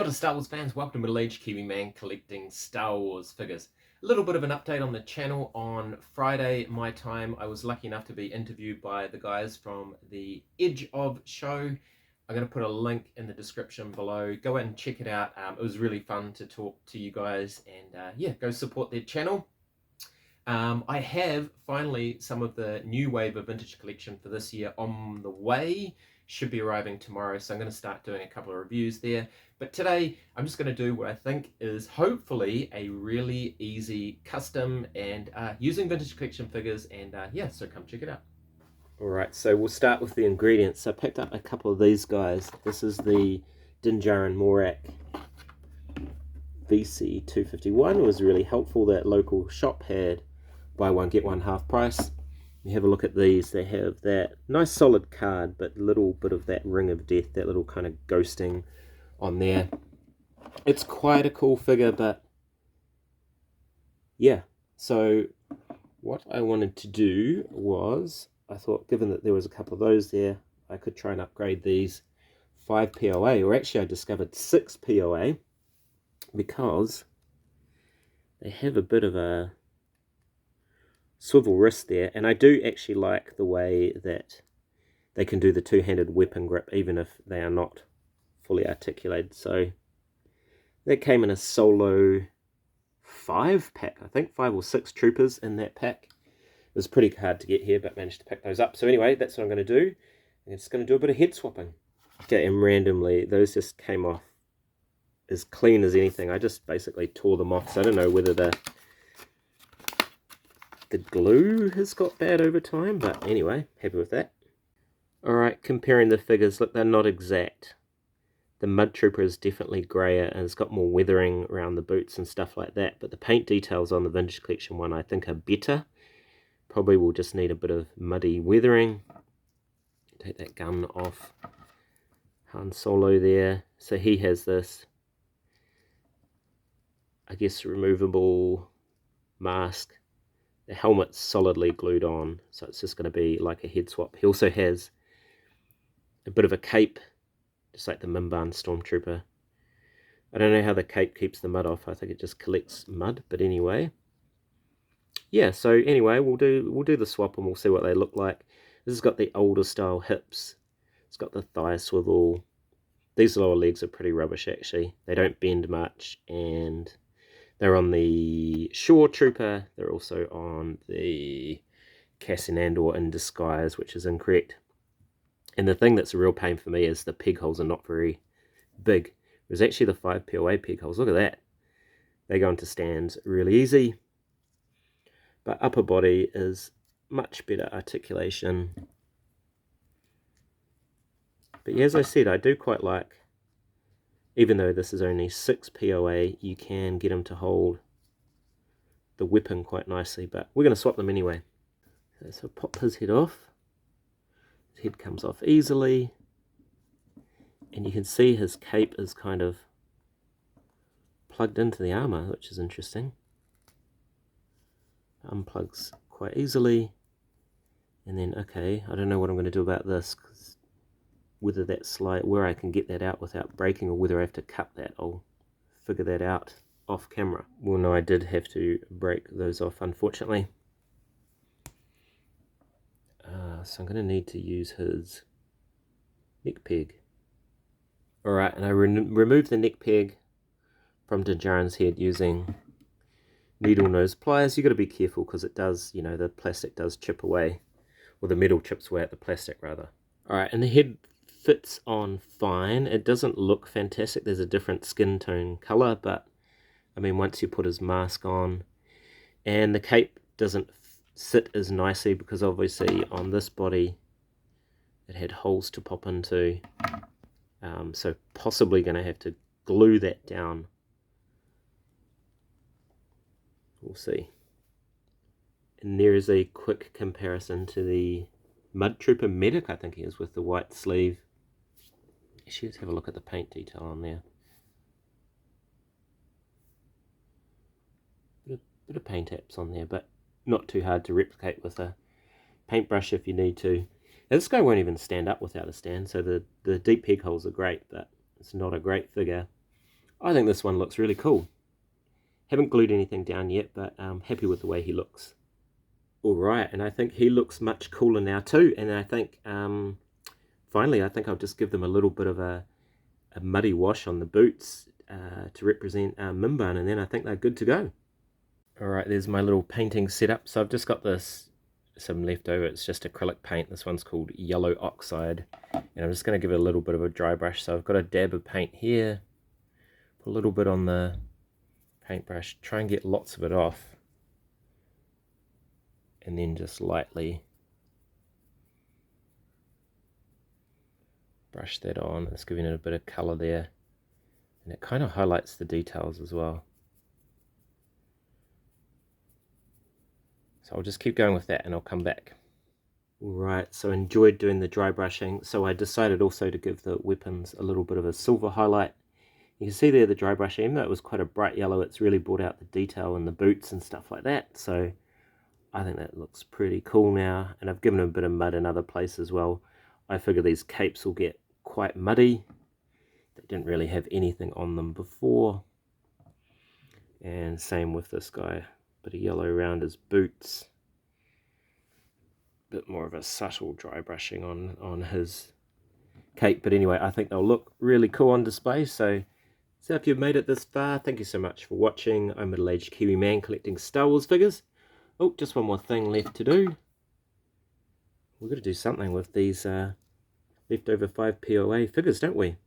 Kia ora Star Wars fans, welcome to Middle Aged Kiwi Man collecting Star Wars figures. A little bit of an update on the channel. On Friday, my time, I was lucky enough to be interviewed by the guys from the Edge of show. I'm going to put a link in the description below. Go and check it out. It was really fun to talk to you guys, and yeah, go support their channel. I have finally some of the new wave of vintage collection for this year on the way. Should be arriving tomorrow, so I'm going to start doing a couple of reviews there. But today I'm just going to do what I think is hopefully a really easy custom and using vintage collection figures, and yeah, so come check it out. Alright, so we'll start with the ingredients. So I picked up a couple of these guys. This is the Din Djarin Morak VC251. It was really helpful. That local shop had buy one get one half price. You have a look at these. They have that nice solid card, but a little bit of that ring of death, that little kind of ghosting on there. It's quite a cool figure, but yeah. So what I wanted to do was, I thought, given that there was a couple of those there, I could try and upgrade these 5 POA, or actually I discovered 6 POA, because they have a bit of a swivel wrist there, and I do actually like the way that they can do the two-handed weapon grip even if they are not fully articulated. So that came in a solo 5 pack, I think 5 or 6 troopers in that pack. It was pretty hard to get here, but managed to pick those up. So anyway, that's what I'm going to do. I'm just going to do a bit of head swapping. Okay, and randomly those just came off as clean as anything. I just basically tore them off, so I don't know whether the glue has got bad over time, but anyway, happy with that. Alright, comparing the figures, look, they're not exact. The Mudtrooper is definitely grayer and it's got more weathering around the boots and stuff like that, but the paint details on the Vintage Collection one I think are better. Probably will just need a bit of muddy weathering. Take that gun off Han Solo there. So he has this, I guess, removable mask. The helmet's solidly glued on, so it's just going to be like a head swap. He also has a bit of a cape, just like the Mimban Stormtrooper. I don't know how the cape keeps the mud off. I think it just collects mud, but anyway. Yeah, so anyway, we'll do the swap and we'll see what they look like. This has got the older style hips. It's got the thigh swivel. These lower legs are pretty rubbish actually. They don't bend much, and they're on the Shore Trooper. They're also on the Cassian Andor in disguise, which is incorrect. And the thing that's a real pain for me is the peg holes are not very big. There's actually the 5 POA peg holes. Look at that. They go into stands really easy. But upper body is much better articulation. But yeah, as I said, I do quite like, even though this is only 6 POA, you can get them to hold the weapon quite nicely, but we're going to swap them anyway. So pop his head off. His head comes off easily, and you can see his cape is kind of plugged into the armor, which is interesting. Unplugs quite easily, and then, okay, I don't know what I'm going to do about this, because whether that slide, where I can get that out without breaking, or whether I have to cut that, I'll figure that out off camera. Well, no, I did have to break those off, unfortunately. So I'm going to need to use his neck peg. Alright, and I removed the neck peg from Din Djarin's head using needle nose pliers. You've got to be careful because it does, you know, the plastic does chip away, or the metal chips away at the plastic rather. Alright, and the head fits on fine. It doesn't look fantastic. There's a different skin tone color, but I mean, once you put his mask on, and the cape doesn't sit as nicely because obviously on this body it had holes to pop into, so possibly going to have to glue that down. We'll see. And there is a quick comparison to the Mudtrooper Medic, I think he is, with the white sleeve. Actually, let's have a look at the paint detail on there. Bit of paint apps on there, but not too hard to replicate with a paintbrush if you need to. Now, this guy won't even stand up without a stand, so the deep peg holes are great, but it's not a great figure. I think this one looks really cool. Haven't glued anything down yet, but I'm happy with the way he looks. Alright, and I think he looks much cooler now too, and I think finally I think I'll just give them a little bit of a muddy wash on the boots to represent Minbun, and then I think they're good to go. Alright, there's my little painting setup. So I've just got some leftover, it's just acrylic paint. This one's called Yellow Oxide, and I'm just going to give it a little bit of a dry brush. So I've got a dab of paint here, put a little bit on the paintbrush, try and get lots of it off, and then just lightly brush that on. It's giving it a bit of colour there, and it kind of highlights the details as well. So I'll just keep going with that and I'll come back. Right, so enjoyed doing the dry brushing, so I decided also to give the weapons a little bit of a silver highlight. You can see there the dry brushing, even though it was quite a bright yellow, it's really brought out the detail in the boots and stuff like that. So I think that looks pretty cool now, and I've given them a bit of mud in other places as well. I figure these capes will get quite muddy. They didn't really have anything on them before. And same with this guy. Bit of yellow around his boots. Bit more of a subtle dry brushing on his cape. But anyway, I think they'll look really cool on display. So if you've made it this far, thank you so much for watching. I'm a middle-aged Kiwi man collecting Star Wars figures. Oh, just one more thing left to do. We've got to do something with these leftover 5 POA figures, don't we?